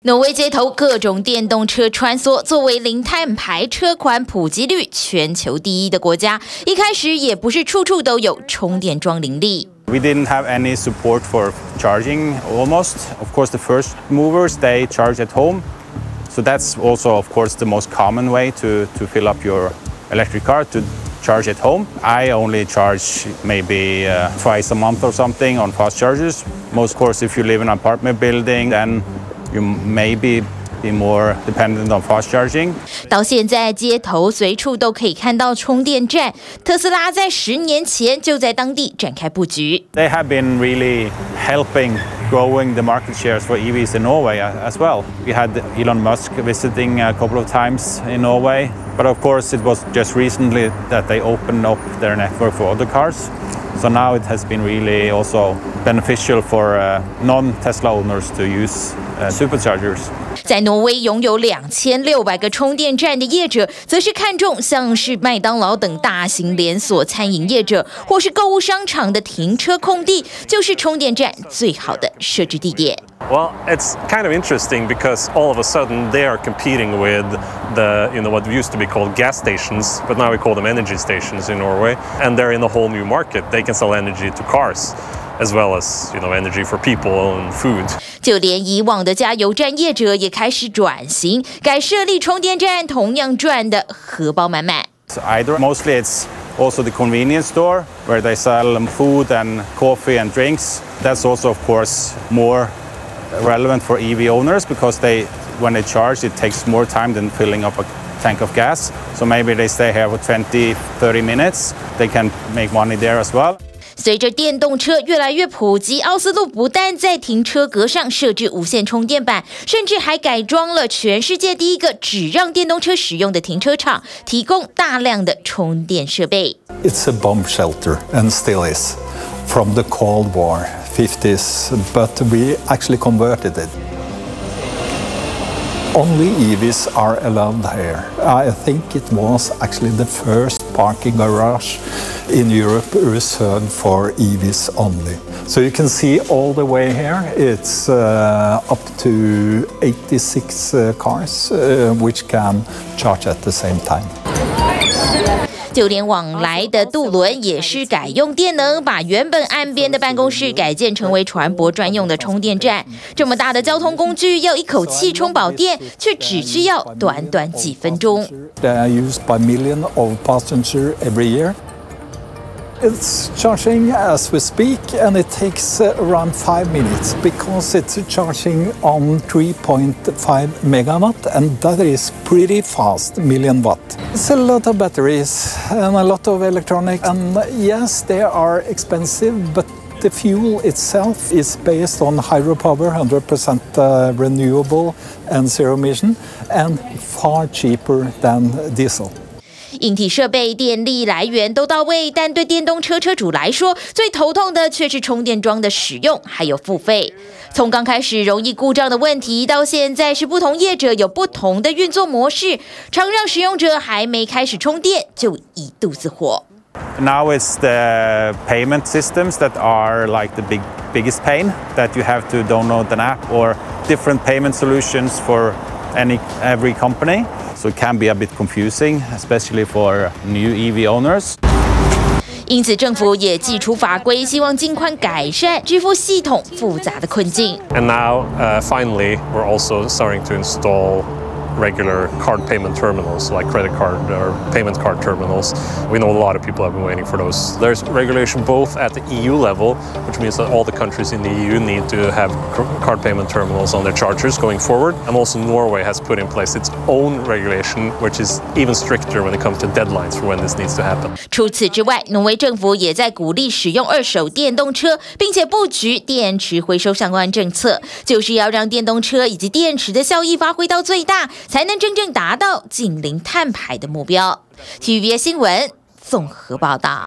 挪威街头各种电动车穿梭，作为零碳排车款普及率全球第一的国家，一开始也不是处处都有充电桩林立。 We didn't have any support for charging almost. Of course, the first movers, they charge at home. So that's also, of course, the most common way to fill up your electric car, to charge at home. I only charge maybe twice a month or something on fast chargers. Most, of course, if you live in an apartment building, then you maybe be more dependent on fast charging. 到现在，街头随处都可以看到充电站。特斯拉在10年前就在当地展开布局。They have been really helping growing the market shares for EVs in Norway as well. We had Elon Musk visiting a couple of times in Norway, but of course it was just recently that they opened up their network for other cars. So now it has been really also beneficial for non-Tesla owners to use superchargers. 在挪威拥有2600个充电站的业者，则是看重像是麦当劳等大型连锁餐饮业者，或是购物商场的停车空地，就是充电站最好的设置地点。 Well, it's kind of interesting because all of a sudden they are competing with the, what used to be called gas stations, but now we call them energy stations in Norway, and they're in a whole new market. They can sell energy to cars, as well as energy for people and food. 就连以往的加油站业者也开始转型，改设立充电站，同样赚的荷包满满。 So mostly it's also the convenience store where they sell food and coffee and drinks. That's also, of course, more relevant for EV owners because when they charge, it takes more time than filling up a tank of gas. So maybe they stay here for 20-30 minutes. They can make money there as well. 随着电动车越来越普及，奥斯陆不但在停车格上设置无线充电板，甚至还改装了全世界第一个只让电动车使用的停车场，提供大量的充电设备。 It's a bomb shelter and still is from the Cold War 50s, but we actually converted it. Only EVs are allowed here. I think it was actually the first parking garage in Europe reserved for EVs only. So you can see all the way here, it's up to 86 cars which can charge at the same time. 就连往来的渡轮也是改用电能，把原本岸边的办公室改建成为船舶专用的充电站。这么大的交通工具，要一口气充饱电，却只需要短短几分钟。They are used by millions of passengers every year. It's charging as we speak, and it takes around 5 minutes because it's charging on 3.5 megawatt, and that is pretty fast, million watt. It's a lot of batteries and a lot of electronics, and yes, they are expensive, but the fuel itself is based on hydropower, 100% renewable and zero emission, and far cheaper than diesel. 硬体设备、电力来源都到位，但对电动车车主来说，最头痛的却是充电桩的使用还有付费。从刚开始容易故障的问题，到现在是不同业者有不同的运作模式，常让使用者还没开始充电就一肚子火。Now it's the payment systems that are like the biggest pain, that you have to download an app or different payment solutions for every company. So it can be a bit confusing, especially for new EV owners. 因此，政府也祭出法规，希望尽快改善支付系统复杂的困境。And now, finally, we're also starting to install regular card payment terminals, like credit card or payment card terminals. We know a lot of people have been waiting for those. There's regulation both at the EU level, which means that all the countries in the EU need to have card payment terminals on their chargers going forward. And also Norway has put in place its own regulation, which is even stricter when it comes to deadlines for when this needs to happen. 除此之外，挪威政府也在鼓励使用二手电动车，并且布局电池回收相关政策，就是要让电动车以及电池的效益发挥到最大，才能真正达到近零碳排的目标。TVBS 新闻综合报道。